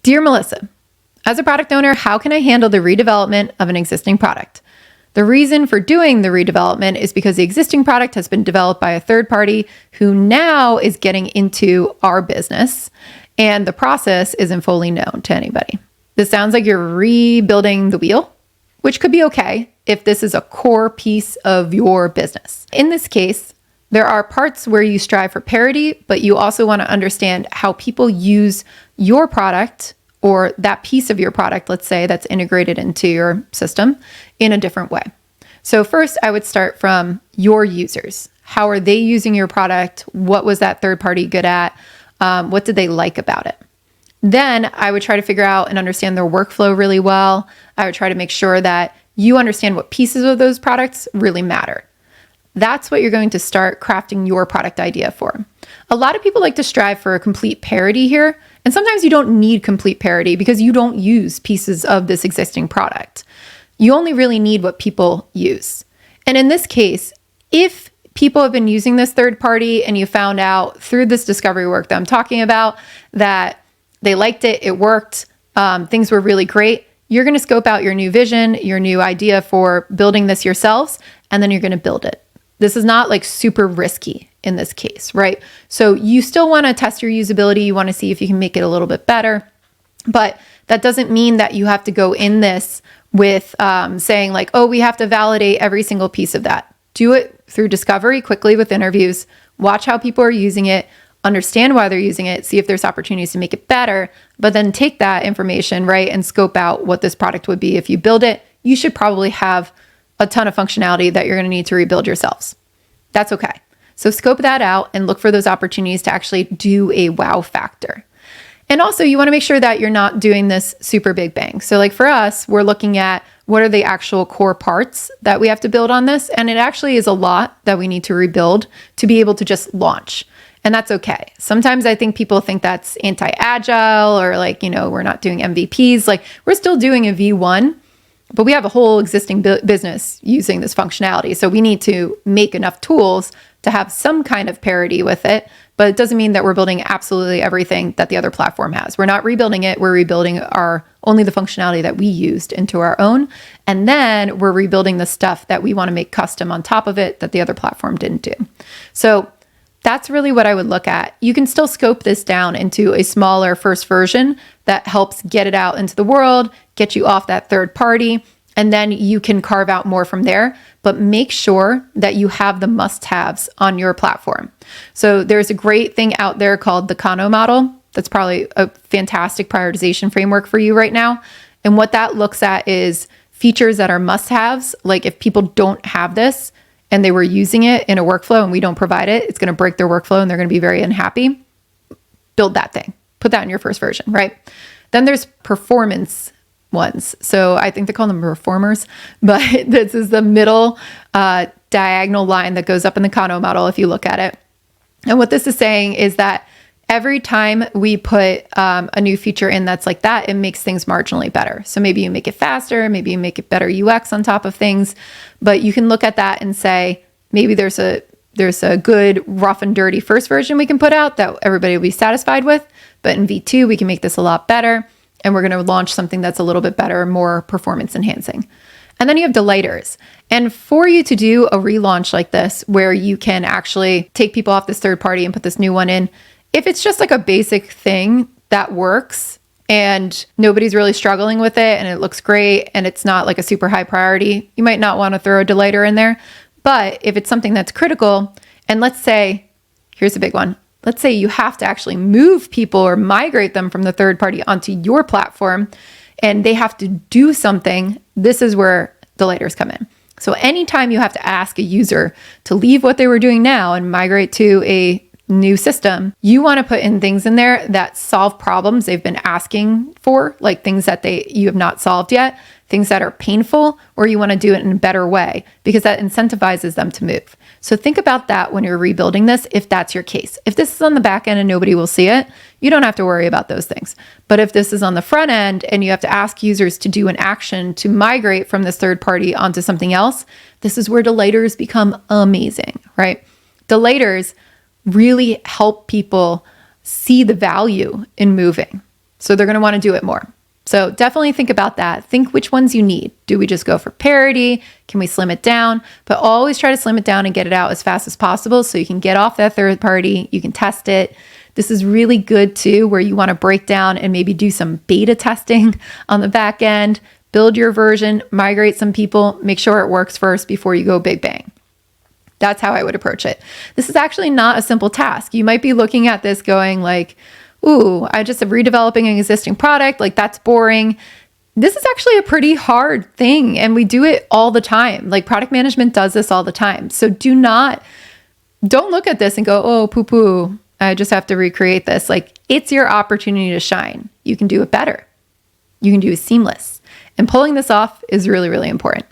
Dear Melissa, as a product owner, how can I handle the redevelopment of an existing product? The reason for doing the redevelopment is because the existing product has been developed by a third party who now is getting into our business, and the process isn't fully known to anybody. This sounds like you're rebuilding the wheel, which could be okay if this is a core piece of your business. In this case, there are parts where you strive for parity, but you also want to understand how people use your product or that piece of your product, let's say, that's integrated into your system in a different way. So first, I would start from your users. How are they using your product? What was that third party good at? What did they like about it? Then I would try to figure out and understand their workflow really well. I would try to make sure that you understand what pieces of those products really matter. That's what you're going to start crafting your product idea for. A lot of people like to strive for a complete parity here, and sometimes you don't need complete parity because you don't use pieces of this existing product. You only really need what people use. And in this case, if people have been using this third party and you found out through this discovery work that I'm talking about that they liked it, it worked, things were really great, you're going to scope out your new vision, your new idea for building this yourselves, and then you're going to build it. This is not like super risky in this case, right? So you still want to test your usability. You want to see if you can make it a little bit better, but that doesn't mean that you have to go in this with saying like, oh, we have to validate every single piece of that. Do it through discovery quickly with interviews, watch how people are using it, understand why they're using it, see if there's opportunities to make it better, but then take that information, right, and scope out what this product would be. If you build it, you should probably have a ton of functionality that you're going to need to rebuild yourselves. That's okay. So scope that out and look for those opportunities to actually do a wow factor. And also you want to make sure that you're not doing this super big bang. So like for us, we're looking at what are the actual core parts that we have to build on this. And it actually is a lot that we need to rebuild to be able to just launch. And that's okay. Sometimes I think people think that's anti-agile or like, we're not doing MVPs. Like we're still doing a V1, but we have a whole existing business using this functionality. So we need to make enough tools to have some kind of parity with it, but it doesn't mean that we're building absolutely everything that the other platform has. We're not rebuilding it. We're rebuilding only the functionality that we used into our own. And then we're rebuilding the stuff that we want to make custom on top of it that the other platform didn't do. So that's really what I would look at. You can still scope this down into a smaller first version that helps get it out into the world, get you off that third party, and then you can carve out more from there. But make sure that you have the must-haves on your platform. So there's a great thing out there called the Kano model. That's probably a fantastic prioritization framework for you right now. And what that looks at is features that are must-haves. Like if people don't have this, and they were using it in a workflow and we don't provide it, it's going to break their workflow and they're going to be very unhappy. Build that thing. Put that in your first version, right? Then there's performance ones. So I think they call them reformers, but this is the middle diagonal line that goes up in the Kano model if you look at it. And what this is saying is that every time we put a new feature in that's like that, it makes things marginally better. So maybe you make it faster, maybe you make it better UX on top of things, but you can look at that and say, maybe there's a good rough and dirty first version we can put out that everybody will be satisfied with, but in V2, we can make this a lot better, and we're going to launch something that's a little bit better, more performance enhancing. And then you have delighters. And for you to do a relaunch like this, where you can actually take people off this third party and put this new one in, if it's just like a basic thing that works and nobody's really struggling with it and it looks great and it's not like a super high priority, you might not want to throw a delighter in there. But if it's something that's critical, and let's say, here's a big one. Let's say you have to actually move people or migrate them from the third party onto your platform and they have to do something, this is where delighters come in. So anytime you have to ask a user to leave what they were doing now and migrate to a new system, you want to put in things in there that solve problems they've been asking for, like things that you have not solved yet, things that are painful, or you want to do it in a better way because that incentivizes them to move. So think about that when you're rebuilding this, if that's your case. If this is on the back end and nobody will see it, you don't have to worry about those things. But if this is on the front end and you have to ask users to do an action to migrate from this third party onto something else, this is where delighters become amazing, right? Delighters really help people see the value in moving. So they're going to want to do it more. So definitely think about that. Think which ones you need. Do we just go for parity? Can we slim it down? But always try to slim it down and get it out as fast as possible so you can get off that third party. You can test it. This is really good too, where you want to break down and maybe do some beta testing on the back end, build your version, migrate some people, make sure it works first before you go big bang. That's how I would approach it. This is actually not a simple task. You might be looking at this going like, ooh, I just am redeveloping an existing product. Like that's boring. This is actually a pretty hard thing. And we do it all the time. Like product management does this all the time. So don't look at this and go, oh, poo poo. I just have to recreate this. Like it's your opportunity to shine. You can do it better. You can do it seamless. And pulling this off is really, really important.